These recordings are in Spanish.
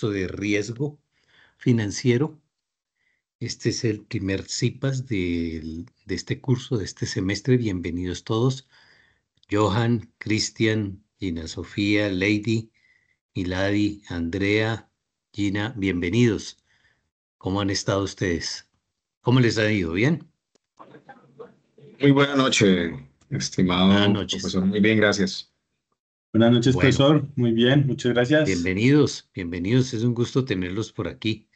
curso de riesgo financiero. Este es el primer CIPAS de este curso, de este semestre. Bienvenidos todos. Johan, Cristian, Gina Sofía, Lady, Milady, Andrea, Gina, bienvenidos. ¿Cómo han estado ustedes? ¿Cómo les ha ido? ¿Bien? Muy buena noche, Buenas estimado noches. profesor. Muy bien, gracias. Buenas noches, Bueno, profesor. Muy bien, muchas gracias. bienvenidos, bienvenidos. Es un gusto tenerlos por aquí.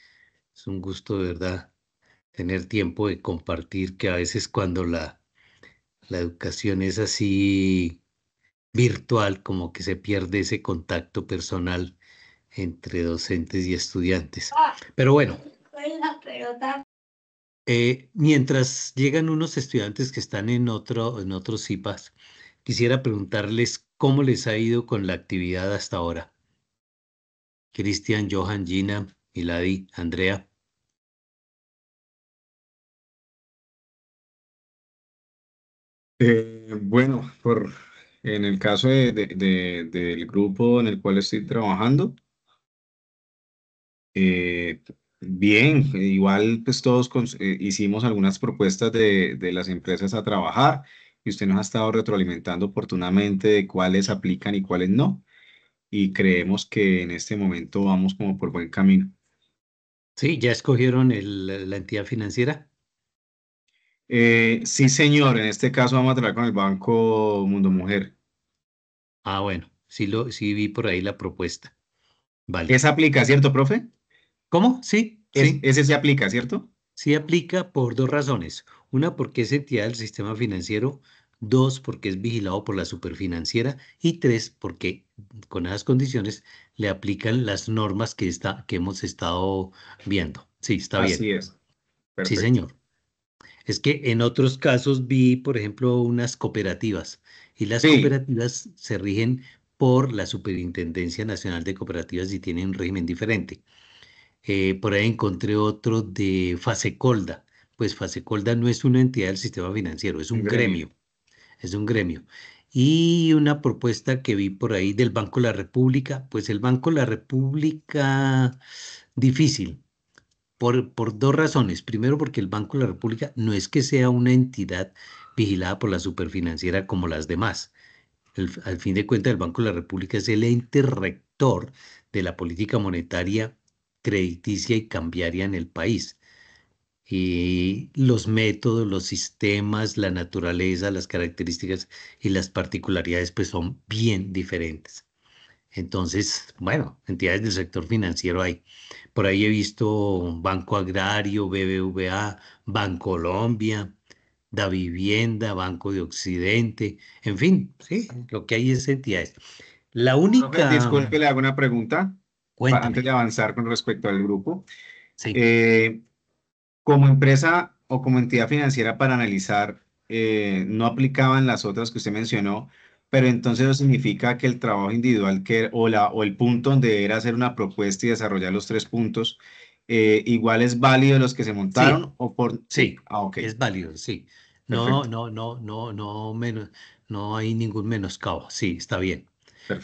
Es un gusto, de verdad, tener tiempo de compartir, que a veces cuando la educación es así virtual, como que se pierde ese contacto personal entre docentes y estudiantes. Pero bueno, mientras llegan unos estudiantes que están en otros CIPAS, quisiera preguntarles cómo les ha ido con la actividad hasta ahora. Cristian, Johan, Gina, Milady, Andrea. Bueno, en el caso del grupo en el cual estoy trabajando, eh, bien, igual pues todos hicimos algunas propuestas de las empresas a trabajar y usted nos ha estado retroalimentando oportunamente de cuáles aplican y cuáles no. Y creemos que en este momento vamos como por buen camino. Sí, ¿ya escogieron la entidad financiera? Sí, señor, en este caso vamos a trabajar con el Banco Mundo Mujer. Ah, bueno, sí vi por ahí la propuesta. Vale. Esa aplica, ¿cierto, profe? ¿Cómo? Sí, sí. Ese se aplica, ¿cierto? Sí aplica por dos razones. Una, porque es entidad del sistema financiero. Dos, porque es vigilado por la superfinanciera. Y tres, porque con esas condiciones le aplican las normas que hemos estado viendo. Sí, está bien. Así es. Sí, Perfecto. señor. Es que en otros casos vi, por ejemplo, unas cooperativas y las Sí, cooperativas se rigen por la Superintendencia Nacional de Cooperativas y tienen un régimen diferente. Por ahí encontré otro de Fasecolda. Pues Fasecolda no es una entidad del sistema financiero, es un un gremio. gremio, es un gremio. Y una propuesta que vi por ahí del Banco de la República, pues el Banco de la República, difícil, por dos razones. Primero, porque el Banco de la República no es que sea una entidad vigilada por la superfinanciera como las demás. Al fin de cuentas, el Banco de la República es el ente rector de la política monetaria, crediticia y cambiaria en el país. Y los métodos, los sistemas, la naturaleza, las características y las particularidades pues son bien diferentes. Entonces, bueno, entidades del sector financiero hay. Por ahí he visto Banco Agrario, BBVA, Bancolombia, Da Vivienda, Banco de Occidente, en fin, sí, lo que hay es entidades. La Profe, única, disculpe, le hago una pregunta antes de cuéntame, avanzar con respecto al grupo. sí, Eh, Como empresa o como entidad financiera para analizar, no aplicaban las otras que usted mencionó, pero entonces eso significa que el trabajo individual o el punto donde era hacer una propuesta y desarrollar los tres puntos, igual es válido los que se sí, montaron o por... Sí, sí, ah, ok, es válido, sí. No, perfecto, no, no, no, no, menos, no hay ningún menoscabo, sí, está bien.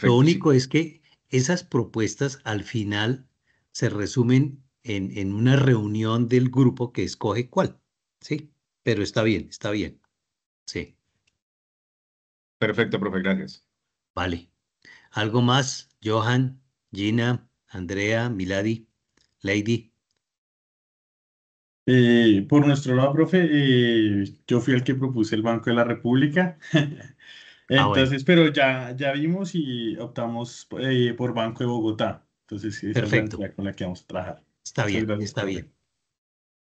Lo perfecto, sí. único es que esas propuestas al final se resumen en una reunión del grupo que escoge cuál, ¿sí? Pero está bien, sí, Perfecto, profe, gracias. vale. ¿Algo más? Johan, Gina, Andrea, Milady, Lady. Por nuestro lado, profe, yo fui el que propuse el Banco de la República. Ah, bueno, Entonces, pero ya vimos y optamos por Banco de Bogotá. Entonces, esa es la perfecto, entidad con la que vamos a trabajar. está Muchas bien, gracias, está profe. bien.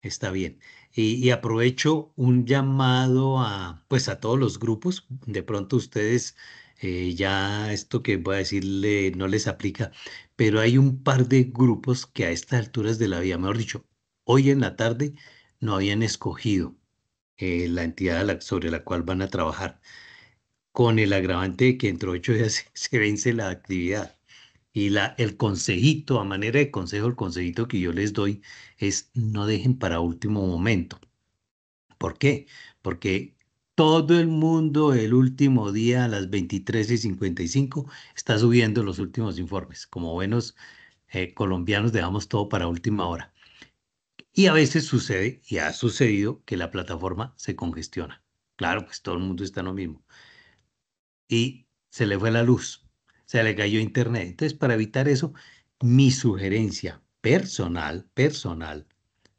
Está bien. Y aprovecho un llamado a, pues a todos los grupos. De pronto ustedes, ya esto que voy a decirle no les aplica, pero hay un par de grupos que a estas alturas de la vida, mejor dicho, hoy en la tarde no habían escogido la entidad sobre la cual van a trabajar, con el agravante de que dentro de 8 días se vence la actividad. Y el consejito, a manera de consejo, el consejito que yo les doy es no dejen para último momento. ¿Por qué? Porque todo el mundo el último día a las 23:55 está subiendo los últimos informes. Como buenos colombianos dejamos todo para última hora. Y a veces sucede, y ha sucedido, que la plataforma se congestiona. Claro, pues todo el mundo está en lo mismo. Y se le fue la luz, se le cayó internet. Entonces, para evitar eso, mi sugerencia personal,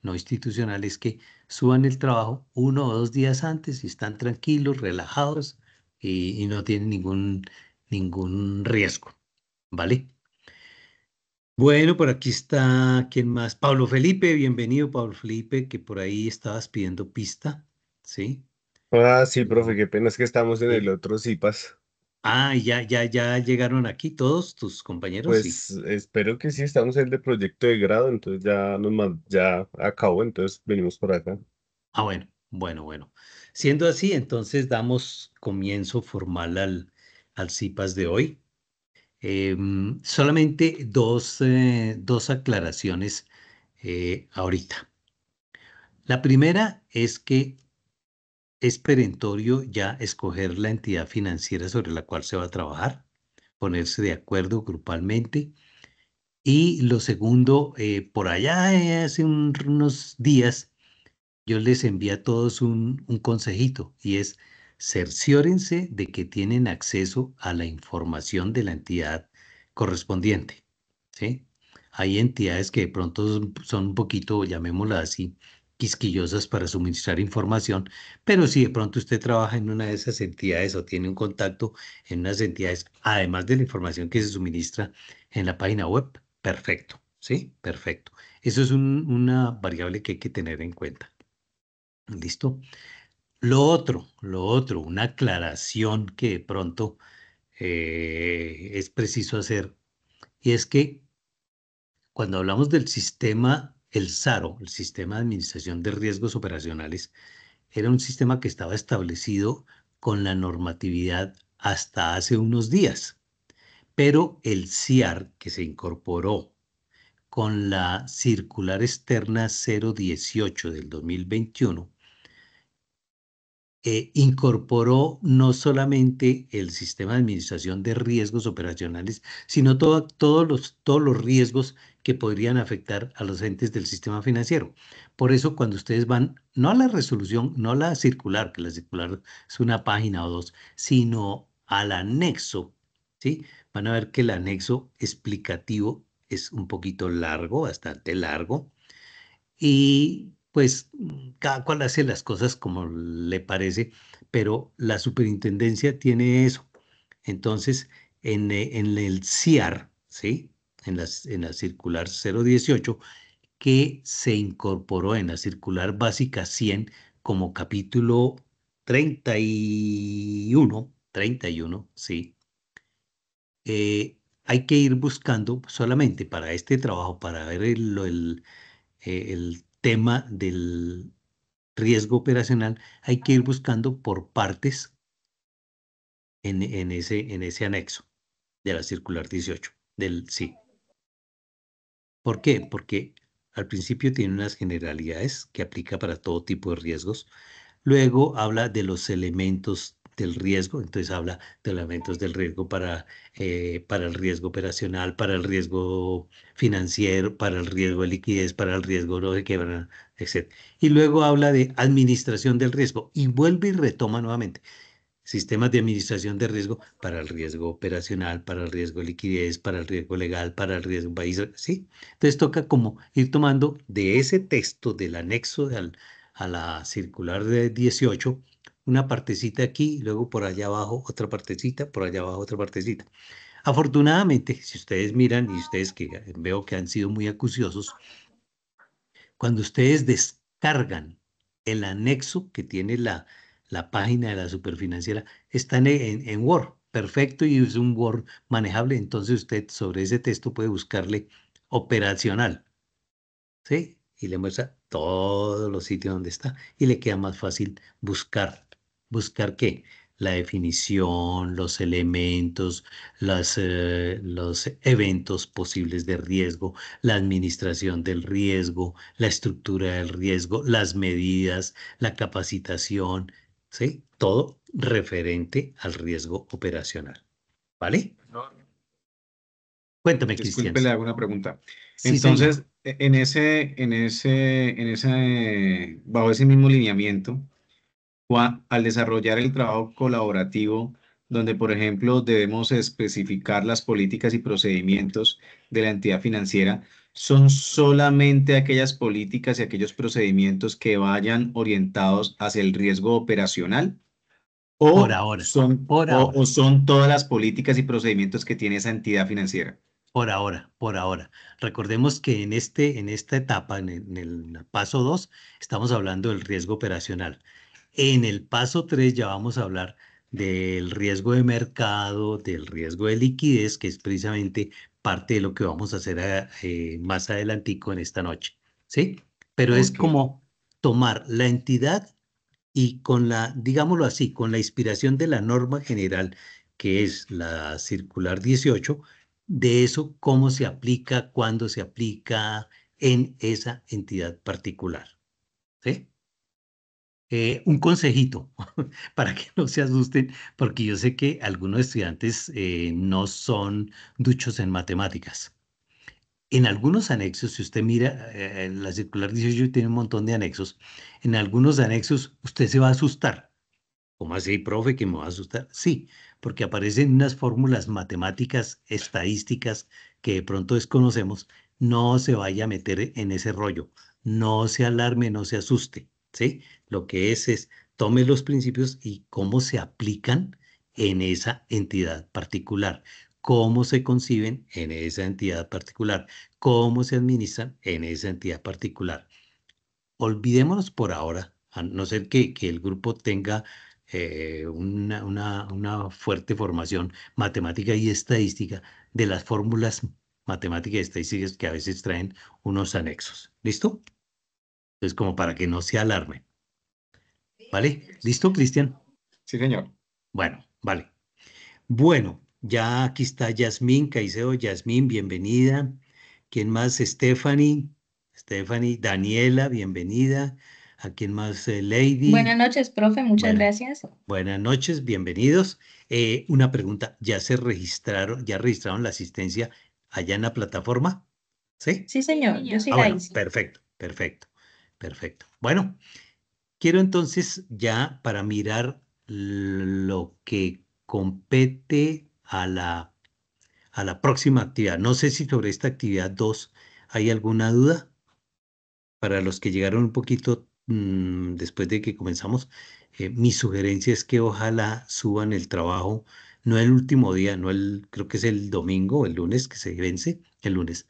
no institucional, es que suban el trabajo 1 o 2 días antes y están tranquilos, relajados y no tienen ningún riesgo, ¿vale? Bueno, por aquí está, ¿quién más? Pablo Felipe, bienvenido, Pablo Felipe, que por ahí estabas pidiendo pista, ¿sí? Ah, sí, profe, Eh, qué pena es que estamos en el eh, otro CIPAS. ya llegaron aquí todos tus compañeros, sí. Pues espero que sí, estamos en el de proyecto de grado, entonces ya acabó, entonces venimos por acá. Bueno. Siendo así, entonces damos comienzo formal al CIPAS de hoy. Solamente dos aclaraciones ahorita. La primera es que es perentorio ya escoger la entidad financiera sobre la cual se va a trabajar, ponerse de acuerdo grupalmente. Y lo segundo, por allá hace unos días, yo les envié a todos un consejito y es cerciórense de que tienen acceso a la información de la entidad correspondiente, ¿sí? Hay entidades que de pronto son un poquito, llamémosla así, quisquillosas para suministrar información, pero si de pronto usted trabaja en una de esas entidades o tiene un contacto en unas entidades, además de la información que se suministra en la página web, perfecto, ¿sí? Perfecto. Eso es una variable que hay que tener en cuenta. ¿Listo? Lo otro, una aclaración que de pronto es preciso hacer, y es que cuando hablamos del sistema, el SARO, el Sistema de Administración de Riesgos Operacionales, era un sistema que estaba establecido con la normatividad hasta hace unos días, pero el CIAR, que se incorporó con la circular externa 018 del 2021, incorporó no solamente el sistema de administración de riesgos operacionales, sino todos los riesgos que podrían afectar a los entes del sistema financiero. Por eso, cuando ustedes van, no a la resolución, no a la circular, que la circular es una página o dos, sino al anexo, ¿sí? Van a ver que el anexo explicativo es un poquito largo, bastante largo y pues cada cual hace las cosas como le parece, pero la superintendencia tiene eso. Entonces, en el CIAR, ¿sí? En la circular 018, que se incorporó en la circular básica 100 como capítulo 31, ¿sí? Hay que ir buscando solamente para este trabajo, para ver el tema del riesgo operacional, hay que ir buscando por partes en ese anexo de la circular 18 del sí. ¿Por qué? Porque al principio tiene unas generalidades que aplica para todo tipo de riesgos. Luego habla de los elementos del riesgo, entonces habla de los elementos del riesgo para el riesgo operacional, para el riesgo financiero, para el riesgo de liquidez, para el riesgo no de quiebra, etc. Y luego habla de administración del riesgo y vuelve y retoma nuevamente sistemas de administración de riesgo para el riesgo operacional, para el riesgo de liquidez, para el riesgo legal, para el riesgo país, ¿sí? Entonces toca como ir tomando de ese texto del anexo a la circular de 18, una partecita aquí, luego por allá abajo otra partecita, por allá abajo otra partecita. Afortunadamente, si ustedes miran y ustedes que veo que han sido muy acuciosos, cuando ustedes descargan el anexo que tiene la página de la superfinanciera, está en Word, perfecto, y es un Word manejable. Entonces usted sobre ese texto puede buscarle operacional, ¿sí? Y le muestra todos los sitios donde está y le queda más fácil buscar. ¿Buscar qué? La definición, los elementos, los eventos posibles de riesgo, la administración del riesgo, la estructura del riesgo, las medidas, la capacitación, ¿sí? Todo referente al riesgo operacional. ¿Vale? Cuéntame, Cristian. Disculpe, le hago una pregunta. Sí, señor. Entonces, bajo ese mismo lineamiento, al desarrollar el trabajo colaborativo, donde, por ejemplo, debemos especificar las políticas y procedimientos de la entidad financiera, ¿son solamente aquellas políticas y aquellos procedimientos que vayan orientados hacia el riesgo operacional Por o ahora, son, por o ahora. son todas las políticas y procedimientos que tiene esa entidad financiera? Por ahora, por ahora. Recordemos que en esta etapa, en el paso 2, estamos hablando del riesgo operacional. En el paso 3 ya vamos a hablar del riesgo de mercado, del riesgo de liquidez, que es precisamente parte de lo que vamos a hacer más adelantico en esta noche. ¿Sí? Pero es Ok. como tomar la entidad y con la, digámoslo así, con la inspiración de la norma general, que es la circular 18, de eso, cómo se aplica, cuándo se aplica en esa entidad particular. ¿Sí? Un consejito para que no se asusten, porque yo sé que algunos estudiantes no son duchos en matemáticas. En algunos anexos, si usted mira, la circular 18 tiene un montón de anexos. En algunos anexos usted se va a asustar. ¿Cómo así, profe, que me va a asustar? Sí, porque aparecen unas fórmulas matemáticas, estadísticas que de pronto desconocemos. No se vaya a meter en ese rollo. No se alarme, no se asuste. ¿Sí? Lo que es tome los principios y cómo se aplican en esa entidad particular. Cómo se conciben en esa entidad particular. Cómo se administran en esa entidad particular. Olvidémonos por ahora, a no ser que el grupo tenga una fuerte formación matemática y estadística de las fórmulas matemáticas y estadísticas que a veces traen unos anexos. ¿Listo? Entonces, como para que no se alarme. ¿Vale? ¿Listo, Cristian? Sí, señor. Bueno, vale. Bueno, ya aquí está Yasmín Caicedo. Yasmín, bienvenida. ¿Quién más? Stephanie. Stephanie, Daniela, bienvenida. ¿A quién más? Buenas Lady. noches, profe, muchas Buena- gracias. Buenas noches, bienvenidos. Una pregunta, ¿ya registraron la asistencia allá en la plataforma? ¿Sí? Sí, señor, yo sí Ah, la bueno, hice. perfecto, perfecto, perfecto. Bueno, quiero entonces ya para mirar lo que compete a la próxima actividad. No sé si sobre esta actividad 2 hay alguna duda. Para los que llegaron un poquito después de que comenzamos, mi sugerencia es que ojalá suban el trabajo, no el último día, no el, creo que es el domingo o el lunes que se vence, el lunes,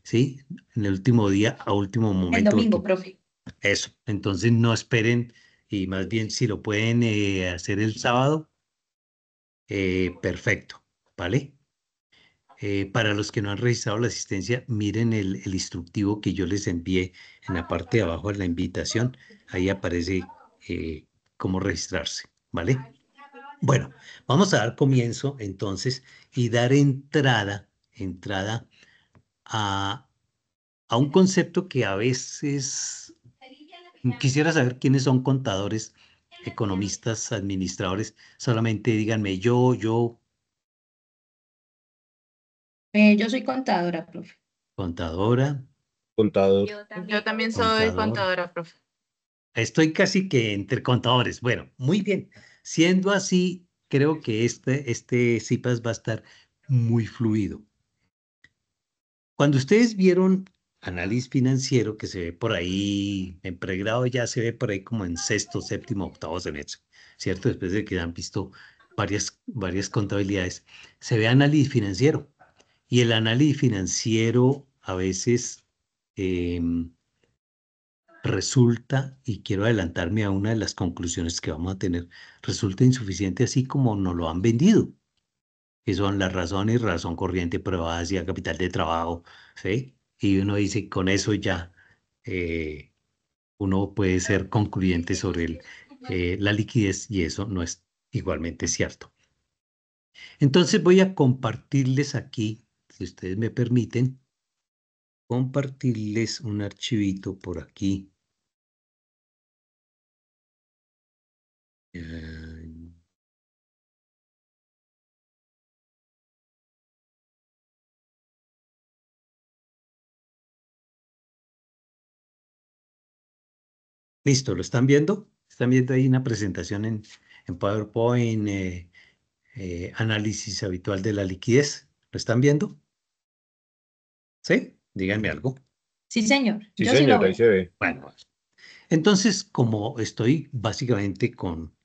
¿sí? En el último día, a último El momento, domingo, porque profe. eso, entonces no esperen y más bien si lo pueden hacer el sábado, perfecto, ¿vale? Para los que no han registrado la asistencia, miren el instructivo que yo les envié en la parte de abajo de la invitación. Ahí aparece cómo registrarse, ¿vale? Bueno, vamos a dar comienzo entonces y dar entrada a, a un concepto que a veces quisiera saber quiénes son contadores, economistas, administradores. Solamente díganme yo, Yo soy contadora, profe. contadora, Contador. Yo también soy contador. contadora, profe. Estoy casi que entre contadores. Bueno, muy bien. Siendo así, creo que este CIPAS va a estar muy fluido. Cuando ustedes vieron análisis financiero, que se ve por ahí en pregrado, ya se ve por ahí como en sexto, séptimo, octavo semestre, ¿cierto? Después de que han visto varias contabilidades, se ve análisis financiero. Y el análisis financiero a veces em, resulta, y quiero adelantarme a una de las conclusiones que vamos a tener, resulta insuficiente así como nos lo han vendido, que son las razones, razón corriente, probacia, capital de trabajo, ¿sí? Y uno dice, con eso ya eh, uno puede ser concluyente sobre la liquidez y eso no es igualmente cierto. Entonces voy a compartirles aquí, si ustedes me permiten, compartirles un archivito por aquí. Eh, Listo, ¿lo están viendo? ¿Están viendo ahí una presentación en PowerPoint, análisis habitual de la liquidez? ¿Lo están viendo? ¿Sí? Díganme algo. Sí, señor. Sí, Yo sí lo señor, ahí veo. se ve. Bueno, entonces, como estoy básicamente con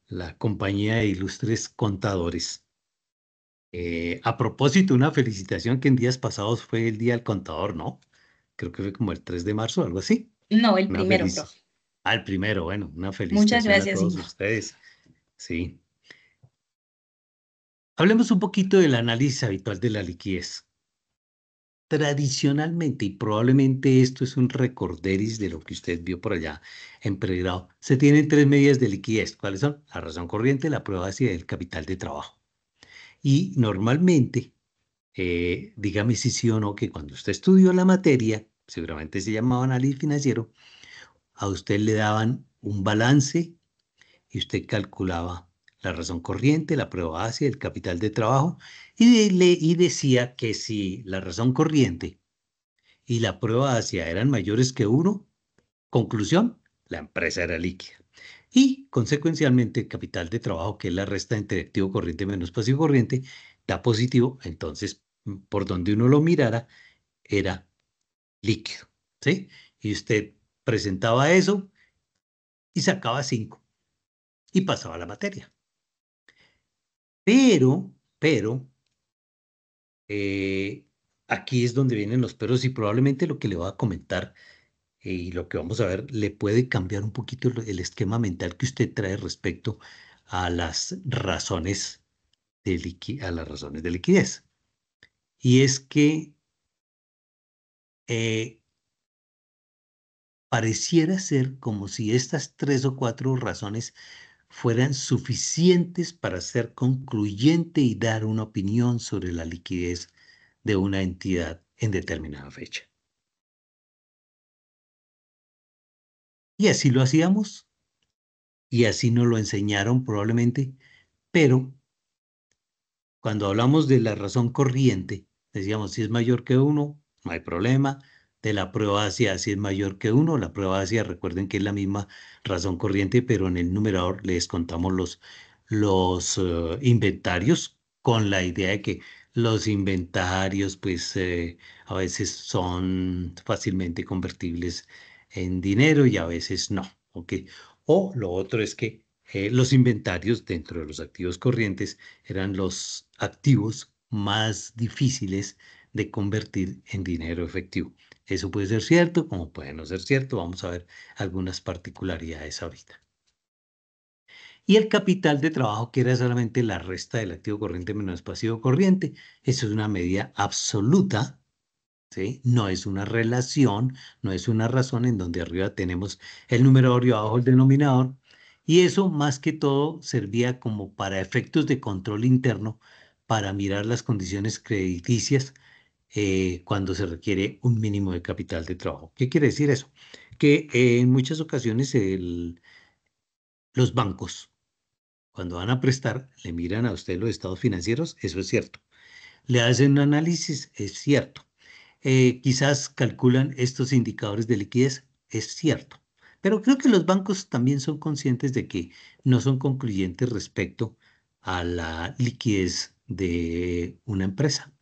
la compañía de ilustres contadores, a propósito, una felicitación que en días pasados fue el Día del Contador, ¿no? Creo que fue como el 3 de marzo, algo así. No, el Una primero, feliz. profe. Al primero, bueno, una Muchas felicitación a gracias, todos señor. ustedes. Sí. Hablemos un poquito del análisis habitual de la liquidez. Tradicionalmente, y probablemente esto es un recorderis de lo que usted vio por allá en pregrado, se tienen tres medidas de liquidez. ¿Cuáles son? La razón corriente, la prueba base y el capital de trabajo. Y normalmente, dígame si sí o no, que cuando usted estudió la materia, seguramente se llamaba análisis financiero, a usted le daban un balance y usted calculaba la razón corriente, la prueba base, el capital de trabajo, y decía que si la razón corriente y la prueba base eran mayores que uno, conclusión, la empresa era líquida. Y consecuencialmente el capital de trabajo, que es la resta entre activo corriente menos pasivo corriente, da positivo, entonces por donde uno lo mirara era líquido, ¿sí? Y usted presentaba eso y sacaba 5 y pasaba la materia. Pero, eh, aquí es donde vienen los peros y probablemente lo que le voy a comentar y lo que vamos a ver le puede cambiar un poquito el esquema mental que usted trae respecto a las razones a las razones de liquidez. Y es que eh, pareciera ser como si estas tres o cuatro razones fueran suficientes para ser concluyente y dar una opinión sobre la liquidez de una entidad en determinada fecha. Y así lo hacíamos, y así nos lo enseñaron probablemente, pero cuando hablamos de la razón corriente, decíamos, si es mayor que uno, no hay problema. De la prueba hacia si es mayor que uno, la prueba hacia, recuerden que es la misma razón corriente, pero en el numerador le descontamos los inventarios con la idea de que los inventarios, pues a veces son fácilmente convertibles en dinero y a veces no. ¿Ok? O lo otro es que los inventarios dentro de los activos corrientes eran los activos más difíciles de convertir en dinero efectivo. Eso puede ser cierto, como puede no ser cierto. Vamos a ver algunas particularidades ahorita. Y el capital de trabajo, que era solamente la resta del activo corriente menos pasivo corriente. Eso es una medida absoluta, ¿sí? No es una relación, no es una razón en donde arriba tenemos el numerador y abajo el denominador. Y eso más que todo servía como para efectos de control interno, para mirar las condiciones crediticias cuando se requiere un mínimo de capital de trabajo. ¿Qué quiere decir eso? Que en muchas ocasiones los bancos, cuando van a prestar, le miran a usted los estados financieros, eso es cierto. Le hacen un análisis, es cierto. Quizás calculan estos indicadores de liquidez, es cierto. Pero creo que los bancos también son conscientes de que no son concluyentes respecto a la liquidez de una empresa.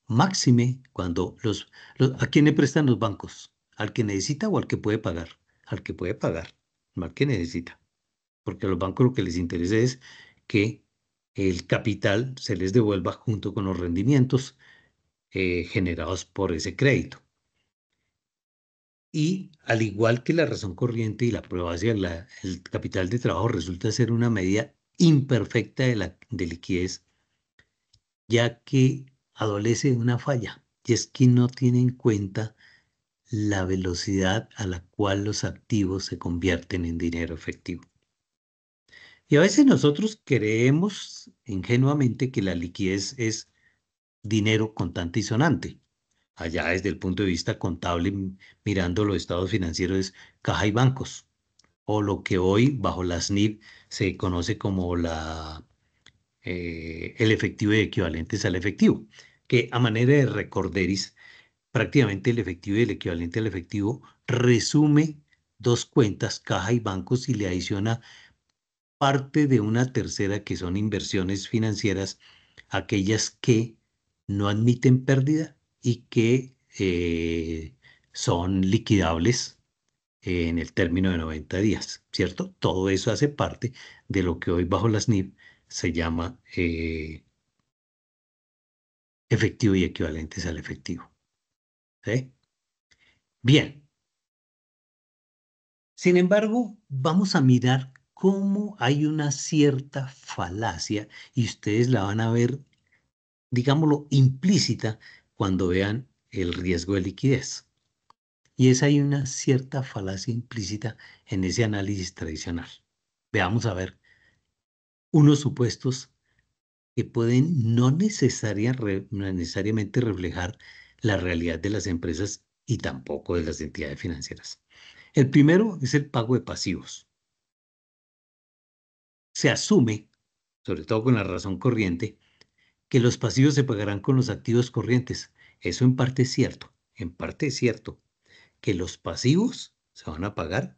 Máxime cuando ¿a quién le prestan los bancos? ¿Al que necesita o al que puede pagar? Al que puede pagar, no al que necesita. Porque a los bancos lo que les interesa es que el capital se les devuelva junto con los rendimientos generados por ese crédito. Y al igual que la razón corriente y la prueba hacia el capital de trabajo resulta ser una medida imperfecta de liquidez, ya que adolece de una falla, y es que no tiene en cuenta la velocidad a la cual los activos se convierten en dinero efectivo. Y a veces nosotros creemos ingenuamente que la liquidez es dinero contante y sonante. Allá desde el punto de vista contable, mirando los estados financieros, es caja y bancos, o lo que hoy bajo la SNIP se conoce como el efectivo y equivalentes al efectivo, que a manera de recorderis, prácticamente el efectivo y el equivalente al efectivo resume dos cuentas, caja y bancos, y le adiciona parte de una tercera que son inversiones financieras, aquellas que no admiten pérdida y que son liquidables en el término de 90 días, ¿cierto? Todo eso hace parte de lo que hoy bajo las NIF se llama efectivo y equivalentes al efectivo. ¿Sí? Bien. Sin embargo, vamos a mirar cómo hay una cierta falacia y ustedes la van a ver, digámoslo, implícita cuando vean el riesgo de liquidez. Y es hay una cierta falacia implícita en ese análisis tradicional. Veamos a ver unos supuestos que pueden no necesariamente reflejar la realidad de las empresas y tampoco de las entidades financieras. El primero es el pago de pasivos. Se asume, sobre todo con la razón corriente, que los pasivos se pagarán con los activos corrientes. Eso en parte es cierto. En parte es cierto que los pasivos se van a pagar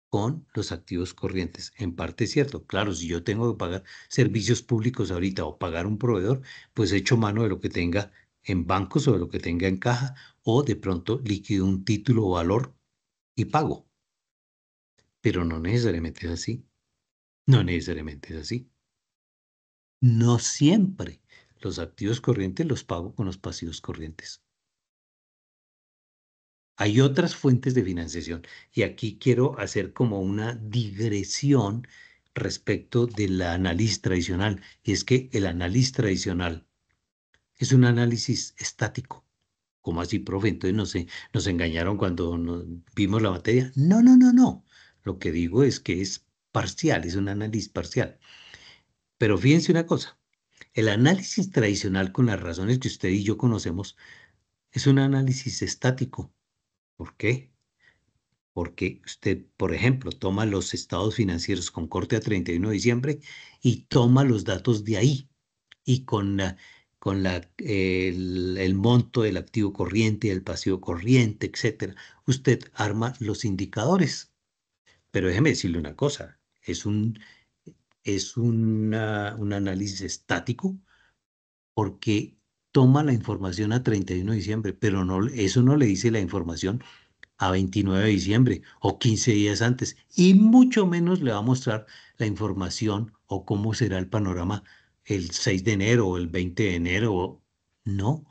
con los activos corrientes. En parte es cierto. Claro, si yo tengo que pagar servicios públicos ahorita o pagar un proveedor, pues echo mano de lo que tenga en bancos o de lo que tenga en caja o de pronto liquido un título o valor y pago. Pero no necesariamente es así. No necesariamente es así. No siempre los activos corrientes los pago con los pasivos corrientes. Hay otras fuentes de financiación y aquí quiero hacer como una digresión respecto del análisis tradicional. Y es que el análisis tradicional es un análisis estático. ¿Cómo así, profe? Entonces nos engañaron cuando vimos la materia. No, no, no, no. Lo que digo es que es parcial, es un análisis parcial. Pero fíjense una cosa. El análisis tradicional con las razones que usted y yo conocemos es un análisis estático. ¿Por qué? Porque usted, por ejemplo, toma los estados financieros con corte a 31 de diciembre y toma los datos de ahí y el monto del activo corriente, del pasivo corriente, etcétera. Usted arma los indicadores. Pero déjeme decirle una cosa, es un análisis estático porque toma la información a 31 de diciembre, pero no, eso no le dice la información a 29 de diciembre o 15 días antes, y mucho menos le va a mostrar la información o cómo será el panorama el 6 de enero o el 20 de enero. No,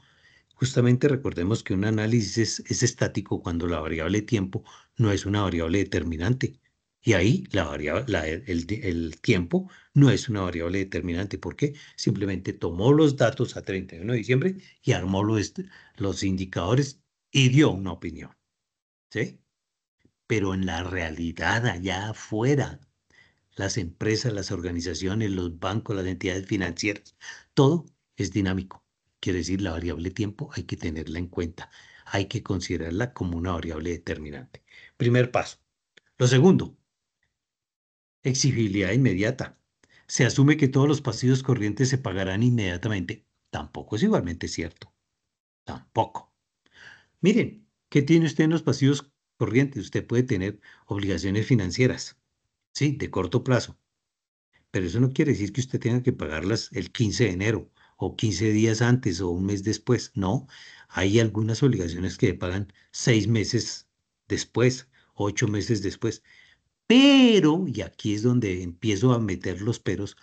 justamente recordemos que un análisis es estático cuando la variable tiempo no es una variable determinante. Y ahí el tiempo no es una variable determinante. ¿Por qué? Simplemente tomó los datos a 31 de diciembre y armó los indicadores y dio una opinión. ¿Sí? Pero en la realidad, allá afuera, las empresas, las organizaciones, los bancos, las entidades financieras, todo es dinámico. Quiere decir, la variable tiempo hay que tenerla en cuenta. Hay que considerarla como una variable determinante. Primer paso. Lo segundo, exigibilidad inmediata. Se asume que todos los pasivos corrientes se pagarán inmediatamente. Tampoco es igualmente cierto. Tampoco. Miren, ¿qué tiene usted en los pasivos corrientes? Usted puede tener obligaciones financieras, sí, de corto plazo, pero eso no quiere decir que usted tenga que pagarlas el 15 de enero o 15 días antes o un mes después. No, hay algunas obligaciones que pagan 6 meses después, 8 meses después. Pero, y aquí es donde empiezo a meter los peros,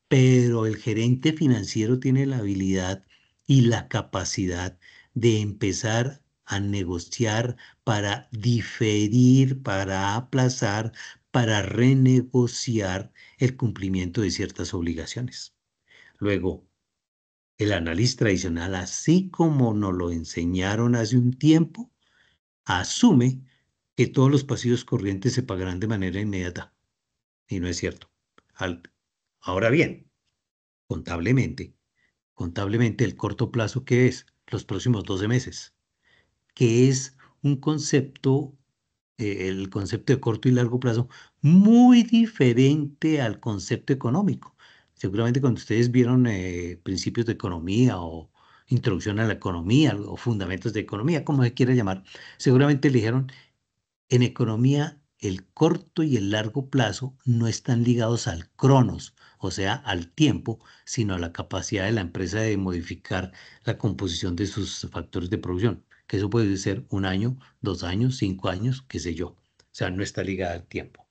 pero el gerente financiero tiene la habilidad y la capacidad de empezar a negociar para diferir, para aplazar, para renegociar el cumplimiento de ciertas obligaciones. Luego, el análisis tradicional, así como nos lo enseñaron hace un tiempo, asume que todos los pasivos corrientes se pagarán de manera inmediata. Y no es cierto. Ahora bien, contablemente, contablemente el corto plazo, ¿qué es? Los próximos 12 meses, que es un concepto, el concepto de corto y largo plazo, muy diferente al concepto económico. Seguramente cuando ustedes vieron principios de economía o introducción a la economía o fundamentos de economía, como se quiera llamar, seguramente le dijeron, en economía el corto y el largo plazo no están ligados al cronos, o sea, al tiempo, sino a la capacidad de la empresa de modificar la composición de sus factores de producción, que eso puede ser 1 año, 2 años, 5 años, qué sé yo. O sea, no está ligada al tiempo.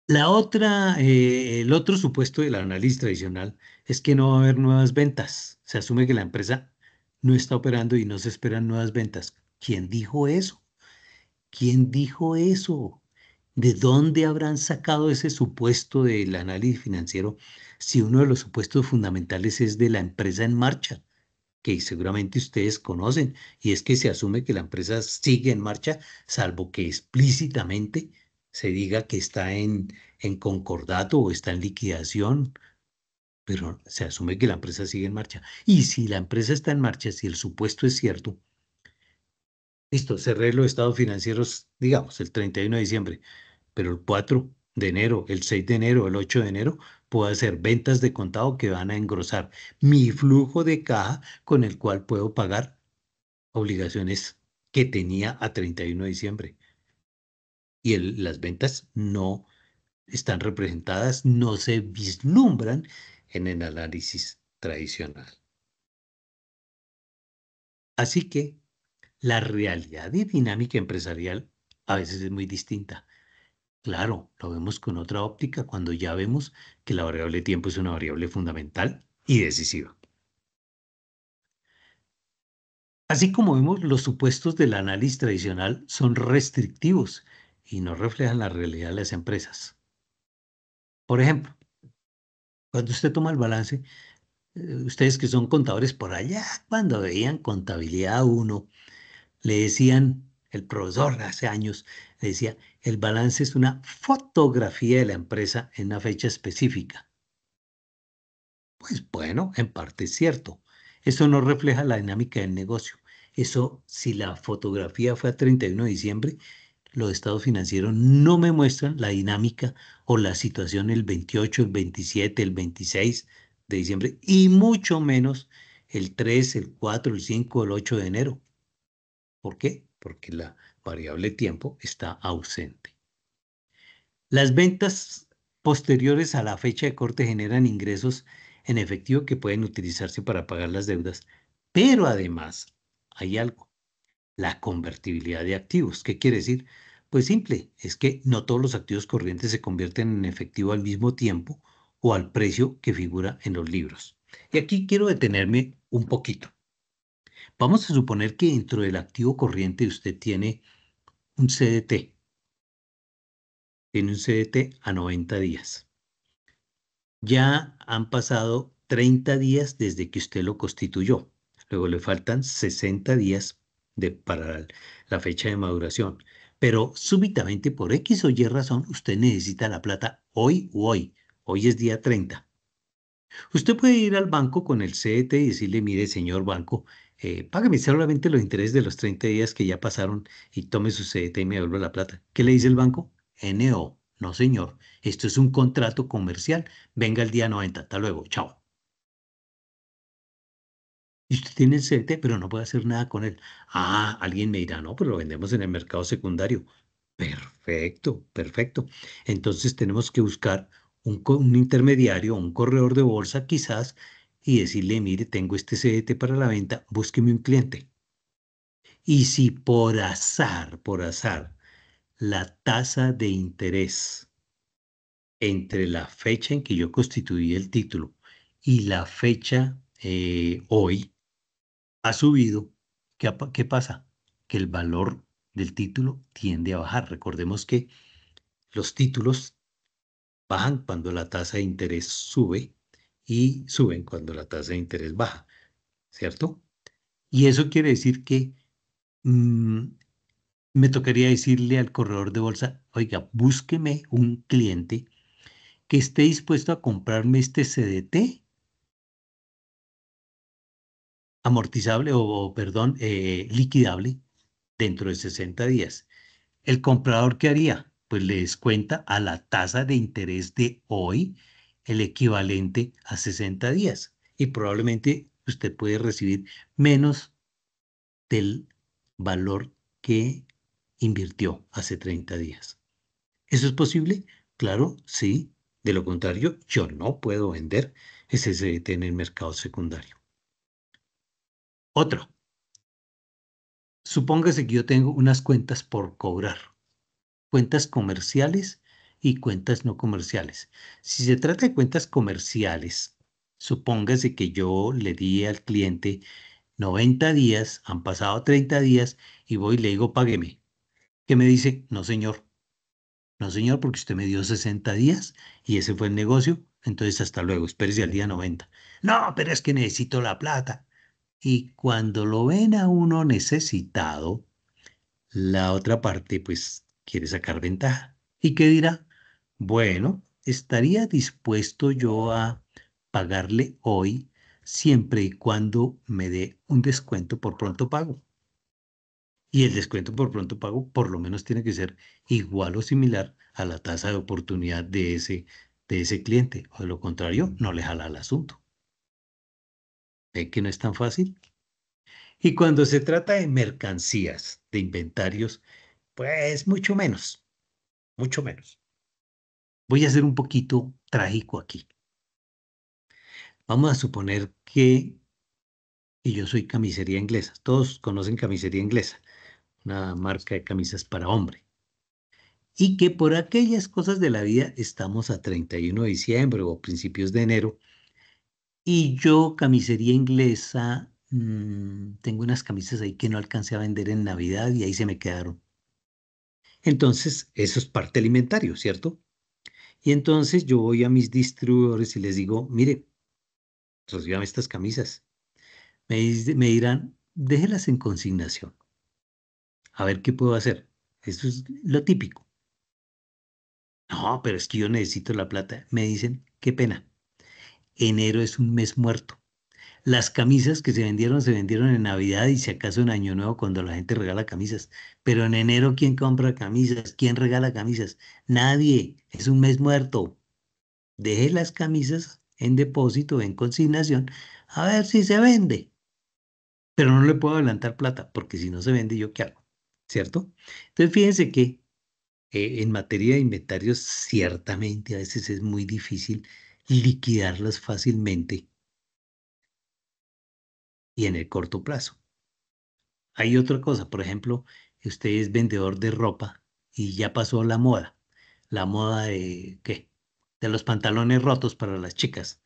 El otro supuesto del análisis tradicional es que no va a haber nuevas ventas. Se asume que la empresa no está operando y no se esperan nuevas ventas. ¿Quién dijo eso? ¿Quién dijo eso? ¿De dónde habrán sacado ese supuesto del análisis financiero si uno de los supuestos fundamentales es de la empresa en marcha, que seguramente ustedes conocen, y es que se asume que la empresa sigue en marcha, salvo que explícitamente se diga que está en concordato o está en liquidación, pero se asume que la empresa sigue en marcha. Y si la empresa está en marcha, si el supuesto es cierto, listo, cerré los estados financieros, digamos, el 31 de diciembre, pero el 4 de enero, el 6 de enero, el 8 de enero, puedo hacer ventas de contado que van a engrosar mi flujo de caja con el cual puedo pagar obligaciones que tenía a 31 de diciembre. Y las ventas no están representadas, no se vislumbran en el análisis tradicional. Así que la realidad y dinámica empresarial a veces es muy distinta. Claro, lo vemos con otra óptica cuando ya vemos que la variable tiempo es una variable fundamental y decisiva. Así como vemos, los supuestos del análisis tradicional son restrictivos y no reflejan la realidad de las empresas. Por ejemplo, cuando usted toma el balance, ustedes que son contadores por allá, cuando veían contabilidad 1, le decían, el profesor hace años, le decía, el balance es una fotografía de la empresa en una fecha específica. Pues bueno, en parte es cierto. Eso no refleja la dinámica del negocio. Eso, si la fotografía fue a 31 de diciembre, los estados financieros no me muestran la dinámica o la situación el 28, el 27, el 26 de diciembre y mucho menos el 3, el 4, el 5, el 8 de enero. ¿Por qué? Porque la variable tiempo está ausente. Las ventas posteriores a la fecha de corte generan ingresos en efectivo que pueden utilizarse para pagar las deudas, pero además hay algo, la convertibilidad de activos. ¿Qué quiere decir? Pues simple, es que no todos los activos corrientes se convierten en efectivo al mismo tiempo o al precio que figura en los libros. Y aquí quiero detenerme un poquito. Vamos a suponer que dentro del activo corriente usted tiene un CDT. Tiene un CDT a 90 días. Ya han pasado 30 días desde que usted lo constituyó. Luego le faltan 60 días para la fecha de maduración. Pero súbitamente, por X o Y razón, usted necesita la plata hoy o hoy. Hoy es día 30. Usted puede ir al banco con el CDT y decirle, mire, señor banco, págame solamente los intereses de los 30 días que ya pasaron y tome su CDT y me devuelva la plata. ¿Qué le dice el banco? NO, no señor, esto es un contrato comercial, venga el día 90, hasta luego, chao. Y usted tiene el CDT, pero no puede hacer nada con él. Ah, alguien me dirá, no, pero lo vendemos en el mercado secundario. Perfecto, perfecto. Entonces tenemos que buscar un intermediario, un corredor de bolsa quizás, y decirle, mire, tengo este CDT para la venta, búsqueme un cliente. Y si por azar, la tasa de interés entre la fecha en que yo constituí el título y la fecha hoy ha subido, ¿qué pasa? Que el valor del título tiende a bajar. Recordemos que los títulos bajan cuando la tasa de interés sube y suben cuando la tasa de interés baja, ¿cierto? Y eso quiere decir que mm, me tocaría decirle al corredor de bolsa, oiga, búsqueme un cliente que esté dispuesto a comprarme este CDT amortizable perdón, liquidable dentro de 60 días. ¿El comprador qué haría? Pues le descuenta a la tasa de interés de hoy el equivalente a 60 días y probablemente usted puede recibir menos del valor que invirtió hace 30 días. ¿Eso es posible? Claro, sí. De lo contrario, yo no puedo vender ese CDT en el mercado secundario. Otro. Supóngase que yo tengo unas cuentas por cobrar, cuentas comerciales y cuentas no comerciales. Si se trata de cuentas comerciales, supóngase que yo le di al cliente 90 días, han pasado 30 días y voy y le digo, págueme. ¿Qué me dice? No, señor. No, señor, porque usted me dio 60 días y ese fue el negocio. Entonces, hasta luego, espérese al día 90. No, pero es que necesito la plata. Y cuando lo ven a uno necesitado, la otra parte, pues, quiere sacar ventaja. ¿Y qué dirá? Bueno, estaría dispuesto yo a pagarle hoy siempre y cuando me dé un descuento por pronto pago. Y el descuento por pronto pago por lo menos tiene que ser igual o similar a la tasa de oportunidad de ese cliente. O de lo contrario, no le jala el asunto. ¿Ve que no es tan fácil? Y cuando se trata de mercancías, de inventarios, pues mucho menos, mucho menos. Voy a ser un poquito trágico aquí. Vamos a suponer que yo soy camisería inglesa. Todos conocen camisería inglesa, una marca de camisas para hombre. Y que por aquellas cosas de la vida estamos a 31 de diciembre o principios de enero. Y yo, camisería inglesa, tengo unas camisas ahí que no alcancé a vender en Navidad y ahí se me quedaron. Entonces, eso es parte alimentario, ¿cierto? Y entonces yo voy a mis distribuidores y les digo, mire, recíbame estas camisas. Me dirán, déjelas en consignación, a ver qué puedo hacer. Eso es lo típico. No, pero es que yo necesito la plata. Me dicen, qué pena. Enero es un mes muerto. Las camisas que se vendieron en Navidad y si acaso en Año Nuevo cuando la gente regala camisas. Pero en enero, ¿quién compra camisas? ¿Quién regala camisas? Nadie. Es un mes muerto. Deje las camisas en depósito, en consignación, a ver si se vende. Pero no le puedo adelantar plata, porque si no se vende, ¿yo qué hago? ¿Cierto? Entonces, fíjense que en materia de inventarios, ciertamente a veces es muy difícil liquidarlas fácilmente y en el corto plazo. Hay otra cosa, por ejemplo, usted es vendedor de ropa y ya pasó la moda. La moda de, ¿qué? De los pantalones rotos para las chicas.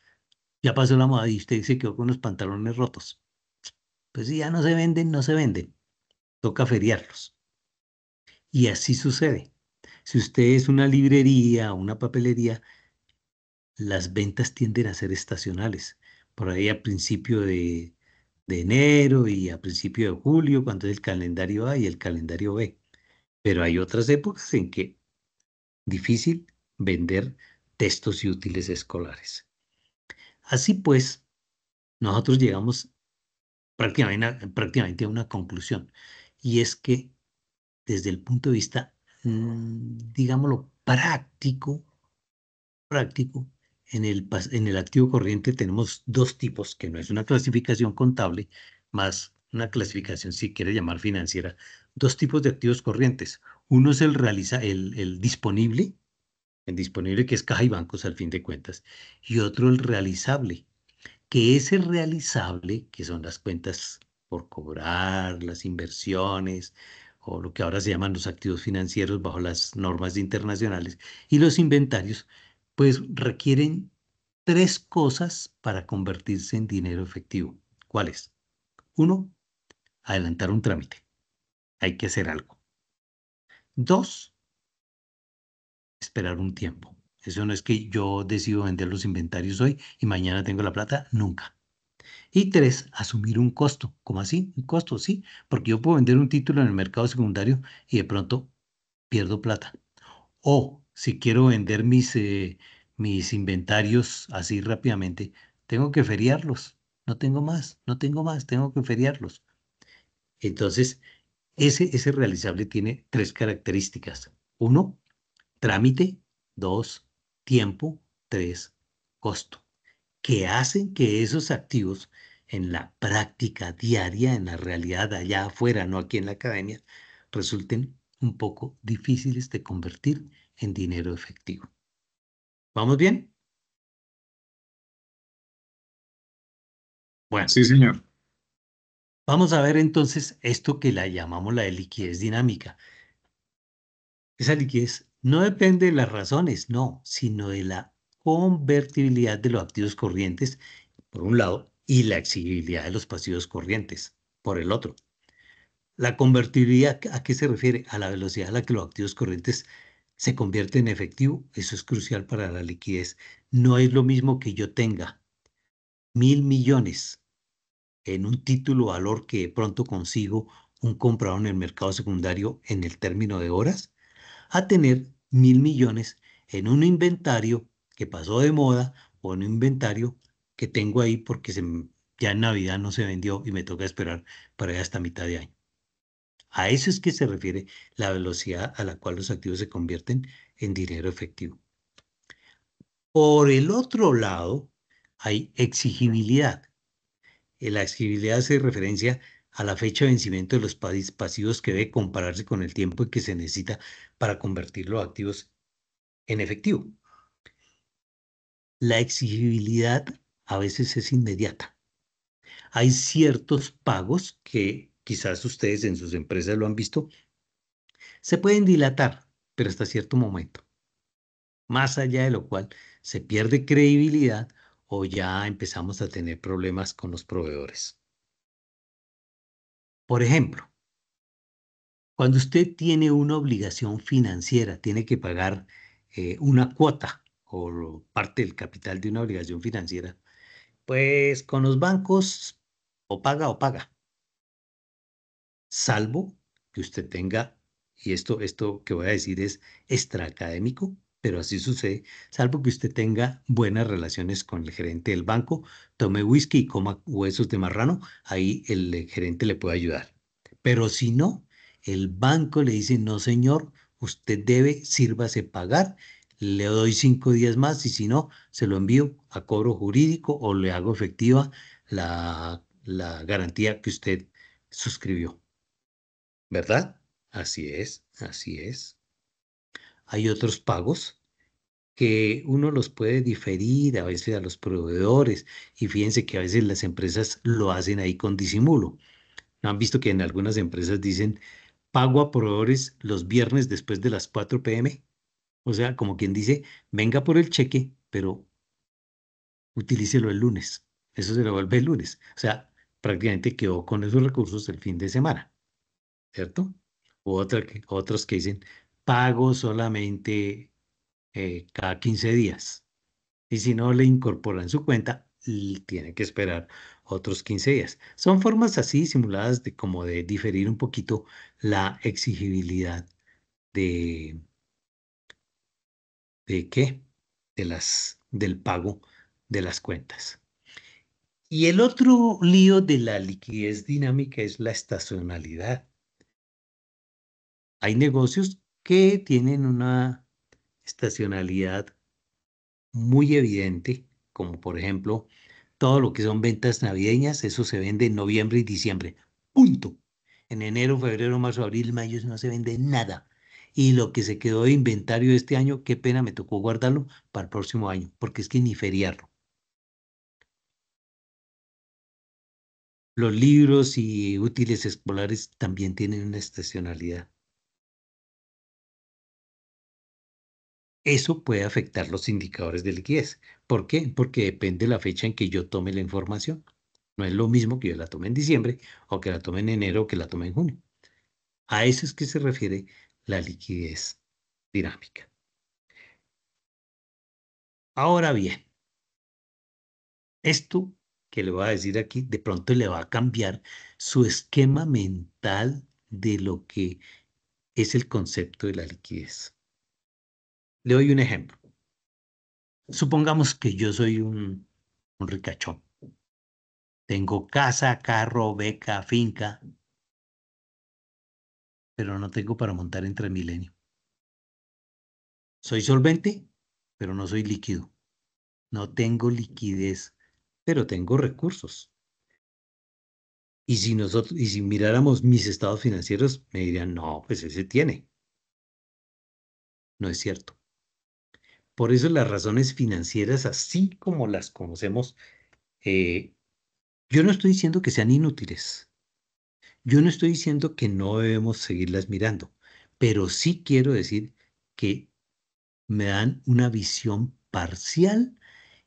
Ya pasó la moda y usted se quedó con los pantalones rotos. Pues si ya no se venden, no se venden. Toca feriarlos. Y así sucede. Si usted es una librería o una papelería, las ventas tienden a ser estacionales. Por ahí a principio de enero y a principio de julio, cuando es el calendario A y el calendario B. Pero hay otras épocas en que difícil vender textos y útiles escolares. Así pues, nosotros llegamos prácticamente a una conclusión, y es que desde el punto de vista, digámoslo, práctico, en el activo corriente tenemos dos tipos, que no es una clasificación contable, más una clasificación, si quiere llamar financiera, dos tipos de activos corrientes. Uno es el disponible que es caja y bancos al fin de cuentas, y otro el realizable, que ese realizable, que son las cuentas por cobrar, las inversiones o lo que ahora se llaman los activos financieros bajo las normas internacionales y los inventarios, pues requieren tres cosas para convertirse en dinero efectivo. ¿Cuáles? Uno, adelantar un trámite. Hay que hacer algo. Dos, esperar un tiempo. Eso no es que yo decido vender los inventarios hoy y mañana tengo la plata, nunca. Y tres, asumir un costo. ¿Cómo así? Un costo, sí, porque yo puedo vender un título en el mercado secundario y de pronto pierdo plata. O si quiero vender mis inventarios así rápidamente, tengo que feriarlos. No tengo más, tengo que feriarlos. Entonces, ese realizable tiene tres características. Uno, trámite. Dos, tiempo. Tres, costo, que hacen que esos activos en la práctica diaria, en la realidad allá afuera, no aquí en la academia, resulten un poco difíciles de convertir en dinero efectivo. ¿Vamos bien? Bueno, Sí, señor. vamos a ver entonces esto que la llamamos la liquidez dinámica. Esa liquidez no depende de las razones, no, sino de la convertibilidad de los activos corrientes, por un lado, y la exigibilidad de los pasivos corrientes, por el otro. La convertibilidad, ¿a qué se refiere? A la velocidad a la que los activos corrientes se convierten en efectivo. Eso es crucial para la liquidez. No es lo mismo que yo tenga 1.000 millones en un título valor que de pronto consigo un comprador en el mercado secundario en el término de horas, a tener 1.000 millones en un inventario que pasó de moda o en un inventario que tengo ahí porque ya en Navidad no se vendió y me toca esperar para ir hasta mitad de año. A eso es que se refiere la velocidad a la cual los activos se convierten en dinero efectivo. Por el otro lado, hay exigibilidad. La exigibilidad hace referencia a la fecha de vencimiento de los pasivos que debe compararse con el tiempo que se necesita para convertir los activos en efectivo. La exigibilidad a veces es inmediata. Hay ciertos pagos que quizás ustedes en sus empresas lo han visto, se pueden dilatar, pero hasta cierto momento. Más allá de lo cual se pierde credibilidad o ya empezamos a tener problemas con los proveedores. Por ejemplo, cuando usted tiene una obligación financiera, tiene que pagar una cuota o parte del capital de una obligación financiera, pues con los bancos o paga, salvo que usted tenga, y esto que voy a decir es extraacadémico, pero así sucede, salvo que usted tenga buenas relaciones con el gerente del banco, tome whisky y coma huesos de marrano, ahí el gerente le puede ayudar. Pero si no, el banco le dice, no señor, usted debe, sírvase pagar, le doy 5 días más y si no, se lo envío a cobro jurídico o le hago efectiva la garantía que usted suscribió. ¿Verdad? Así es, así es. Hay otros pagos que uno los puede diferir a veces a los proveedores y fíjense que a veces las empresas lo hacen ahí con disimulo. ¿No han visto que en algunas empresas dicen pago a proveedores los viernes después de las 4 p.m.? O sea, como quien dice, venga por el cheque, pero utilícelo el lunes. Eso se lo vuelve el lunes. O sea, prácticamente quedó con esos recursos el fin de semana. ¿Cierto? Otros que dicen, pago solamente cada 15 días. Y si no le incorporan su cuenta, tiene que esperar otros 15 días. Son formas así simuladas de como de diferir un poquito la exigibilidad de, ¿de qué? Del pago de las cuentas. Y el otro lío de la liquidez dinámica es la estacionalidad. Hay negocios que tienen una estacionalidad muy evidente, como por ejemplo todo lo que son ventas navideñas, eso se vende en noviembre y diciembre. Punto. En enero, febrero, marzo, abril, mayo no se vende nada. Y lo que se quedó de inventario de este año, qué pena, me tocó guardarlo para el próximo año, porque es que ni feriarlo. Los libros y útiles escolares también tienen una estacionalidad. Eso puede afectar los indicadores de liquidez. ¿Por qué? Porque depende de la fecha en que yo tome la información. No es lo mismo que yo la tome en diciembre o que la tome en enero o que la tome en junio. A eso es que se refiere la liquidez dinámica. Ahora bien, esto que le voy a decir aquí, de pronto le va a cambiar su esquema mental de lo que es el concepto de la liquidez. Le doy un ejemplo. Supongamos que yo soy un ricachón. Tengo casa, carro, beca, finca, pero no tengo para montar en Transmilenio. Soy solvente, pero no soy líquido. No tengo liquidez, pero tengo recursos. Y si miráramos mis estados financieros, me dirían, no, pues ese tiene. No es cierto. Por eso las razones financieras, así como las conocemos, eh, yo no estoy diciendo que sean inútiles. Yo no estoy diciendo que no debemos seguirlas mirando, pero sí quiero decir que me dan una visión parcial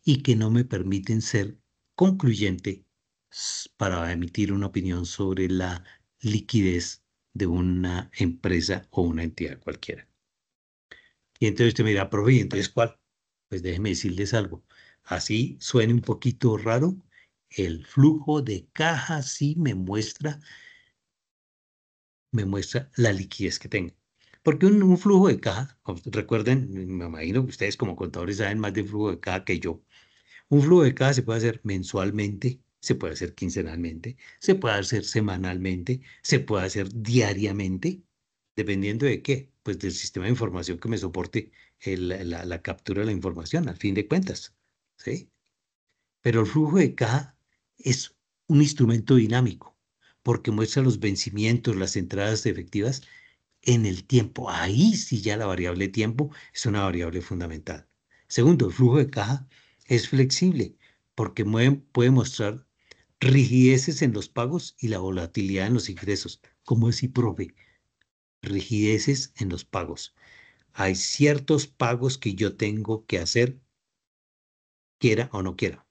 y que no me permiten ser concluyente para emitir una opinión sobre la liquidez de una empresa o una entidad cualquiera. Y entonces usted me dirá, profe, ¿y entonces cuál? Pues déjeme decirles algo. Así suene un poquito raro, el flujo de caja sí me muestra la liquidez que tengo. Porque un flujo de caja, recuerden, me imagino que ustedes como contadores saben más de flujo de caja que yo. Un flujo de caja se puede hacer mensualmente, se puede hacer quincenalmente, se puede hacer semanalmente, se puede hacer diariamente, dependiendo de qué, pues del sistema de información que me soporte la captura de la información, al fin de cuentas, ¿sí? Pero el flujo de caja es un instrumento dinámico, porque muestra los vencimientos, las entradas efectivas en el tiempo. Ahí sí ya la variable tiempo es una variable fundamental. Segundo, el flujo de caja es flexible porque puede mostrar rigideces en los pagos y la volatilidad en los ingresos. ¿Cómo así, profe? Rigideces en los pagos. Hay ciertos pagos que yo tengo que hacer, quiera o no quiera.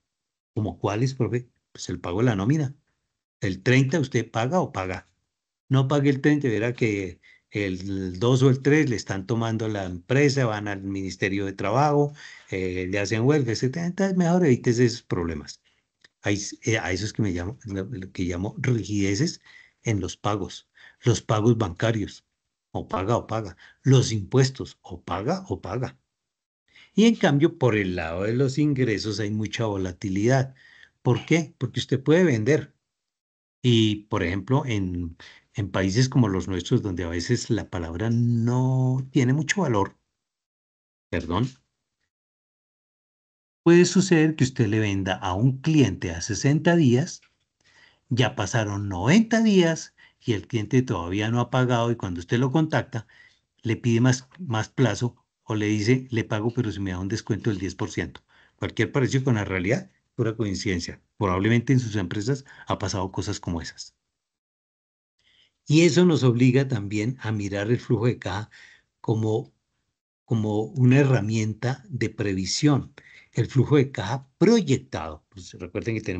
¿Como cuáles, profe? Pues el pago de la nómina. El 30 usted paga o paga. No pague el 30, verá que el 2 o el 3 le están tomando la empresa, van al Ministerio de Trabajo, le hacen huelga, etc. Entonces, mejor evites esos problemas. A eso es que me llamo, lo que llamo rigideces en los pagos. Los pagos bancarios, o paga o paga. Los impuestos, o paga o paga. Y en cambio, por el lado de los ingresos hay mucha volatilidad. ¿Por qué? Porque usted puede vender. Y, por ejemplo, en países como los nuestros, donde a veces la palabra no tiene mucho valor, perdón, puede suceder que usted le venda a un cliente a 60 días, ya pasaron 90 días y el cliente todavía no ha pagado y cuando usted lo contacta, le pide más plazo o le dice, le pago, pero si me da un descuento del 10%. Cualquier parecido con la realidad, pura coincidencia. Probablemente en sus empresas ha pasado cosas como esas. Y eso nos obliga también a mirar el flujo de caja como, como una herramienta de previsión. El flujo de caja proyectado. Pues recuerden que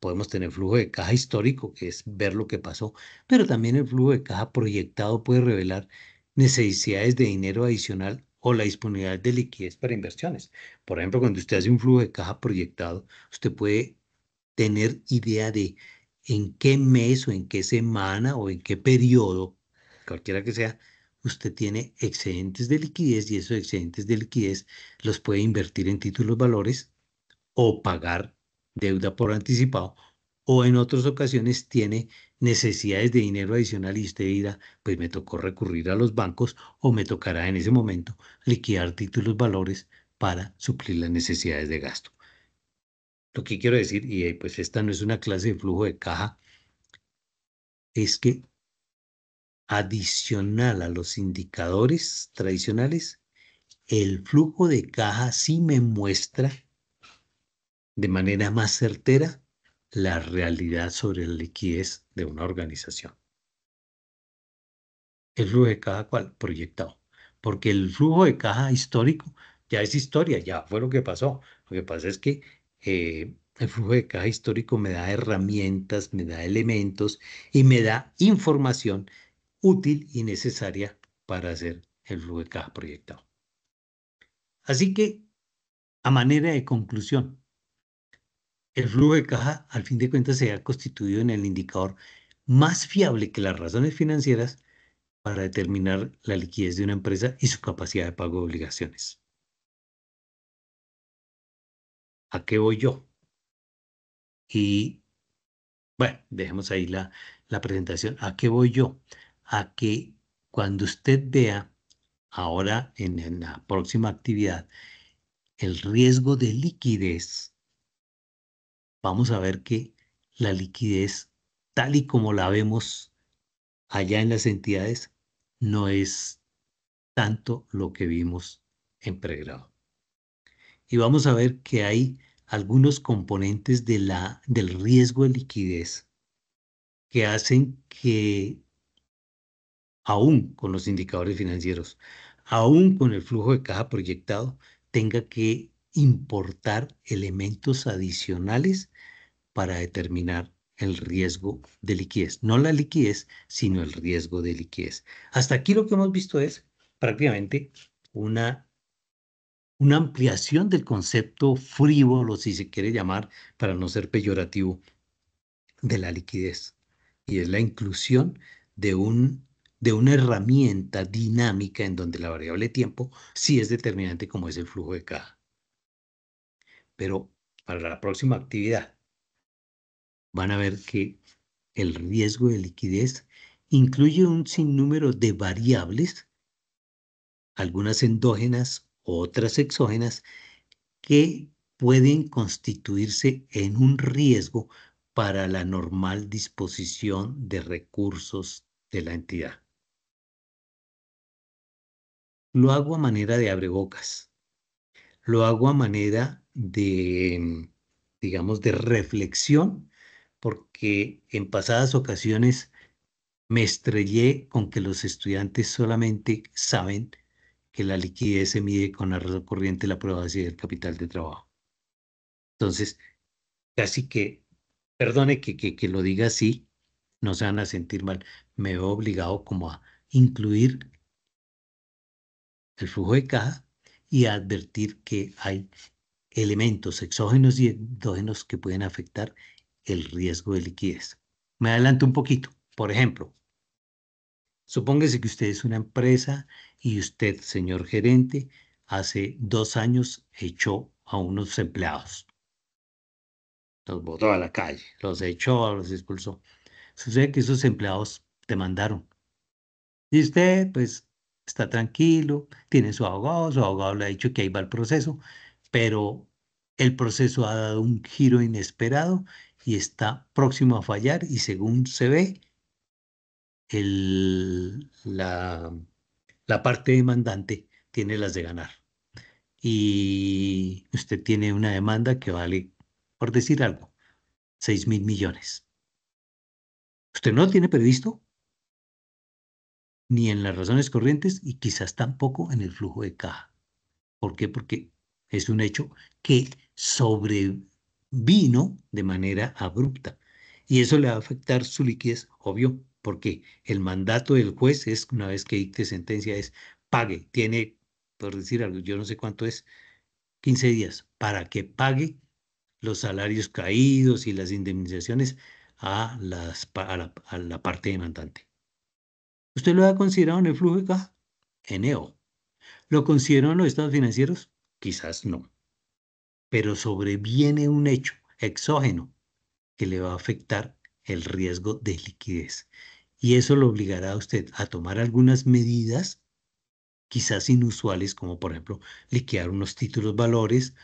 podemos tener flujo de caja histórico, que es ver lo que pasó, pero también el flujo de caja proyectado puede revelar necesidades de dinero adicional o la disponibilidad de liquidez para inversiones. Por ejemplo, cuando usted hace un flujo de caja proyectado, usted puede tener idea de en qué mes o en qué semana o en qué periodo, cualquiera que sea, usted tiene excedentes de liquidez y esos excedentes de liquidez los puede invertir en títulos valores o pagar deuda por anticipado o en otras ocasiones tiene necesidades de dinero adicional y usted dirá, pues me tocó recurrir a los bancos o me tocará en ese momento liquidar títulos valores para suplir las necesidades de gasto. Lo que quiero decir, y pues esta no es una clase de flujo de caja, es que adicional a los indicadores tradicionales, el flujo de caja sí me muestra de manera más certera la realidad sobre la liquidez de una organización. El flujo de caja, ¿cuál? Proyectado. Porque el flujo de caja histórico ya es historia, ya fue lo que pasó. Lo que pasa es que el flujo de caja histórico me da herramientas, me da elementos y me da información útil y necesaria para hacer el flujo de caja proyectado. Así que, a manera de conclusión, el flujo de caja, al fin de cuentas, se ha constituido en el indicador más fiable que las razones financieras para determinar la liquidez de una empresa y su capacidad de pago de obligaciones. ¿A qué voy yo? Y bueno, dejemos ahí la presentación. ¿A qué voy yo? A que cuando usted vea ahora en la próxima actividad el riesgo de liquidez, vamos a ver que la liquidez tal y como la vemos allá en las entidades, no es tanto lo que vimos en pregrado. Y vamos a ver que hay algunos componentes del riesgo de liquidez que hacen que, aún con los indicadores financieros, aún con el flujo de caja proyectado, tenga que importar elementos adicionales para determinar el riesgo de liquidez. No la liquidez, sino el riesgo de liquidez. Hasta aquí lo que hemos visto es prácticamente una ampliación del concepto frívolo, si se quiere llamar, para no ser peyorativo, de la liquidez. Y es la inclusión de una herramienta dinámica en donde la variable tiempo sí es determinante, como es el flujo de caja. Pero para la próxima actividad van a ver que el riesgo de liquidez incluye un sinnúmero de variables, algunas endógenas, otras exógenas, que pueden constituirse en un riesgo para la normal disposición de recursos de la entidad. Lo hago a manera de abrebocas, lo hago a manera de, digamos, de reflexión, porque en pasadas ocasiones me estrellé con que los estudiantes solamente saben que la liquidez se mide con la razón corriente, la prueba base y el capital de trabajo. Entonces, casi que, perdone que lo diga así, no se van a sentir mal, me veo obligado como a incluir el flujo de caja y a advertir que hay elementos exógenos y endógenos que pueden afectar el riesgo de liquidez. Me adelanto un poquito. Por ejemplo, supóngase que usted es una empresa y usted, señor gerente, hace 2 años echó a unos empleados. Los botó a la calle, los echó, los expulsó. Sucede que esos empleados demandaron. Y usted, pues, está tranquilo, tiene su abogado le ha dicho que ahí va el proceso, pero el proceso ha dado un giro inesperado y está próximo a fallar y según se ve, la parte demandante tiene las de ganar. Y usted tiene una demanda que vale, por decir algo, 6.000 millones. Usted no lo tiene previsto ni en las razones corrientes y quizás tampoco en el flujo de caja. ¿Por qué? Porque es un hecho que sobrevino de manera abrupta y eso le va a afectar su liquidez, obvio, porque el mandato del juez es, una vez que dicte sentencia, es pague, tiene, por decir algo, yo no sé cuánto es, 15 días para que pague los salarios caídos y las indemnizaciones a la parte demandante. ¿Usted lo ha considerado en el flujo de caja? Eneo. ¿Lo consideró en los estados financieros? Quizás no. Pero sobreviene un hecho exógeno que le va a afectar el riesgo de liquidez. Y eso lo obligará a usted a tomar algunas medidas, quizás inusuales, como por ejemplo liquidar unos títulos valores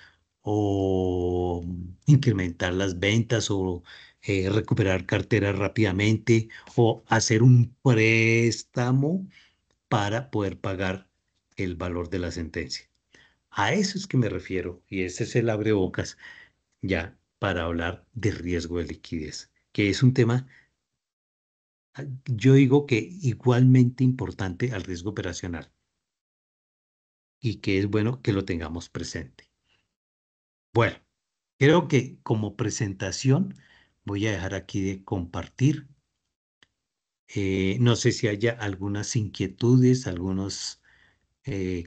o incrementar las ventas o recuperar carteras rápidamente o hacer un préstamo para poder pagar el valor de la sentencia. A eso es que me refiero y ese es el abrebocas ya para hablar de riesgo de liquidez, que es un tema, yo digo que igualmente importante al riesgo operacional y que es bueno que lo tengamos presente. Bueno, creo que como presentación voy a dejar aquí de compartir. No sé si haya algunas inquietudes, algunos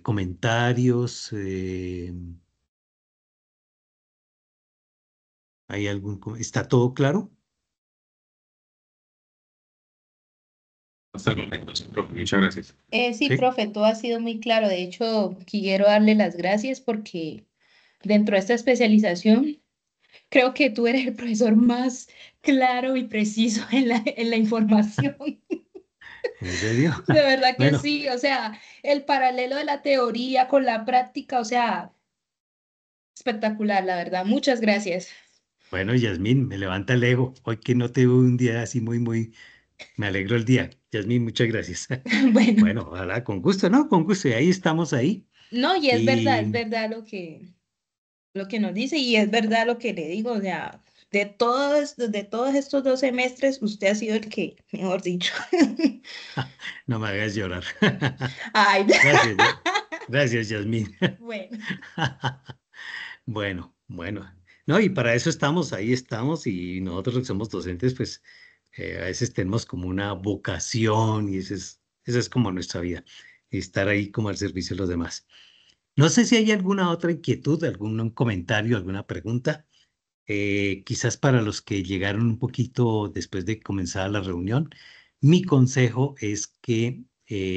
comentarios. ¿Está todo claro? Hasta el momento, sí, profe, muchas gracias. Sí, Sí. profe, todo ha sido muy claro. De hecho, quiero darle las gracias porque dentro de esta especialización, creo que tú eres el profesor más claro y preciso en la información. ¿En serio? De verdad que Bueno, sí, o sea, el paralelo de la teoría con la práctica, o sea, espectacular, la verdad. Muchas gracias. Bueno, Yasmín, me levanta el ego. Hoy que no te veo un día así me alegro el día. Yasmín, muchas gracias. Bueno, Bueno, ojalá, con gusto, ¿no? Con gusto. Y ahí estamos ahí. no, y Y es verdad lo que nos dice y es verdad lo que le digo, o sea, de todos estos 2 semestres, usted ha sido el que, mejor dicho. no me hagas llorar. Ay, Gracias, gracias, Yasmín. bueno, Bueno, bueno. No, y para eso estamos, ahí estamos, y nosotros que somos docentes, pues a veces tenemos como una vocación y esa es como nuestra vida, estar ahí como al servicio de los demás. No sé si hay alguna otra inquietud, algún comentario, alguna pregunta. Quizás para los que llegaron un poquito después de comenzar la reunión, mi consejo es que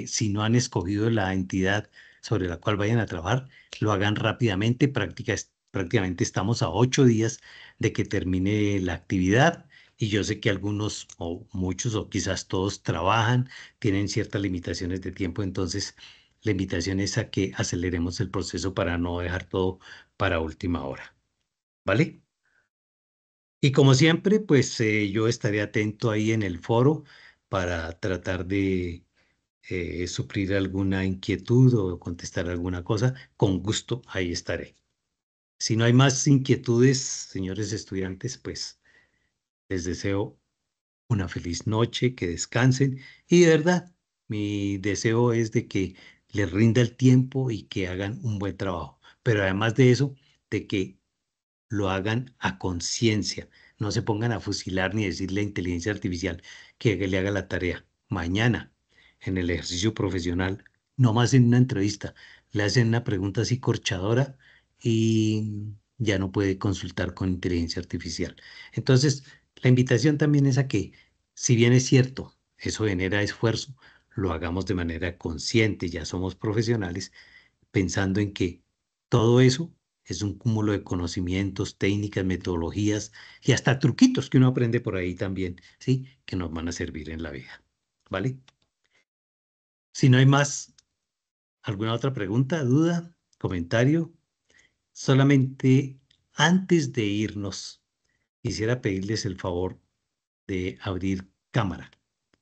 si no han escogido la entidad sobre la cual vayan a trabajar, lo hagan rápidamente. Prácticamente estamos a 8 días de que termine la actividad y yo sé que algunos o muchos o quizás todos trabajan, tienen ciertas limitaciones de tiempo, entonces la invitación es a que aceleremos el proceso para no dejar todo para última hora. ¿Vale? Y como siempre, pues yo estaré atento ahí en el foro para tratar de suplir alguna inquietud o contestar alguna cosa. Con gusto, ahí estaré. Si no hay más inquietudes, señores estudiantes, pues les deseo una feliz noche, que descansen y de verdad, mi deseo es de que les rinda el tiempo y que hagan un buen trabajo. Pero además de eso, de que lo hagan a conciencia. No se pongan a fusilar ni decirle a inteligencia artificial que le haga la tarea. Mañana, en el ejercicio profesional, no más en una entrevista, le hacen una pregunta así corchadora y ya no puede consultar con inteligencia artificial. Entonces, la invitación también es a que, si bien es cierto, eso genera esfuerzo, lo hagamos de manera consciente, ya somos profesionales, pensando en que todo eso es un cúmulo de conocimientos, técnicas, metodologías y hasta truquitos que uno aprende por ahí también, ¿sí? Que nos van a servir en la vida, ¿vale? Si no hay más, ¿alguna otra pregunta, duda, comentario? Solamente antes de irnos, quisiera pedirles el favor de abrir cámara.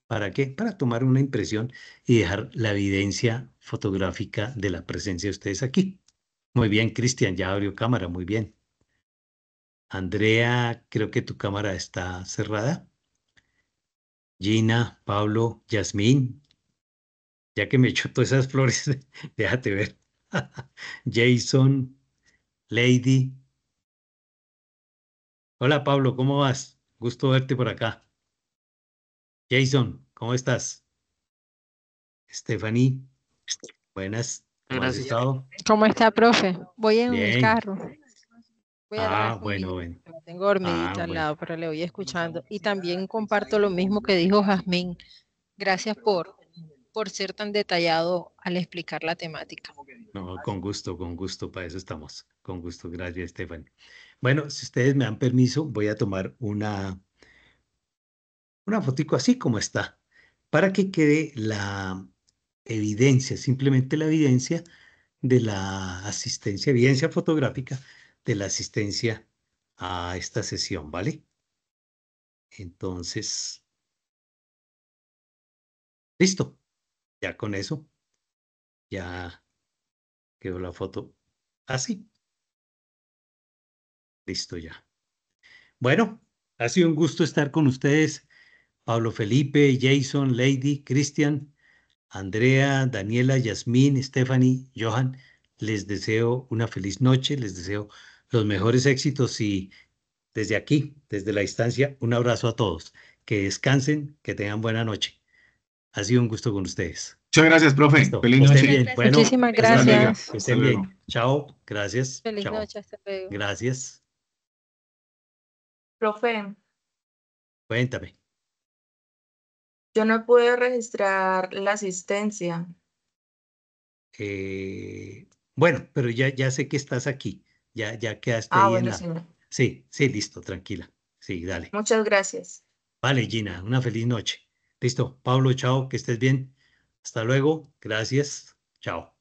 ¿Para qué? Para tomar una impresión y dejar la evidencia fotográfica de la presencia de ustedes aquí. Muy bien, Cristian, ya abrió cámara, muy bien. Andrea, creo que tu cámara está cerrada. Gina, Pablo, Yasmín, ya que me echó todas esas flores, déjate ver. Jason, Lady. Hola Pablo, ¿cómo vas? Gusto verte por acá. Jason, ¿cómo estás? Stephanie, buenas, ¿cómo has Gracias. estado? ¿Cómo está, profe? Voy en el Bien. carro. Voy a la Ah, bueno, comida. bueno. La tengo dormidita Ah, al bueno. lado, pero le voy escuchando. Y también comparto lo mismo que dijo Jazmín. Gracias por ser tan detallado al explicar la temática. No, con gusto, para eso estamos. Con gusto, gracias, Stephanie. Bueno, si ustedes me dan permiso, voy a tomar una fotico así como está, para que quede la evidencia, simplemente la evidencia de la asistencia, evidencia fotográfica de la asistencia a esta sesión, ¿vale? Entonces, listo. Ya con eso, ya quedó la foto así. Listo ya. Bueno, ha sido un gusto estar con ustedes. Pablo Felipe, Jason, Lady, Cristian, Andrea, Daniela, Yasmín, Stephanie, Johan, les deseo una feliz noche, les deseo los mejores éxitos y desde aquí, desde la distancia, un abrazo a todos. Que descansen, que tengan buena noche. Ha sido un gusto con ustedes. Muchas gracias, profe. Listo, Feliz que estén noche. muchas bien. gracias, Bueno, Muchísimas Dios la hasta luego. bendiga. gracias. Que Hasta estén luego. bien. Chao. Gracias. Feliz Chao. noche. Hasta luego. Gracias. Profe, Cuéntame. yo no pude registrar la asistencia. Bueno, pero ya sé que estás aquí. Ya quedaste Ah, ahí en bueno, la. sí. Sí, sí, listo, tranquila. Sí, dale. Muchas gracias. Vale, Gina, una feliz noche. Listo. Pablo, chao, que estés bien. Hasta luego. Gracias. Chao.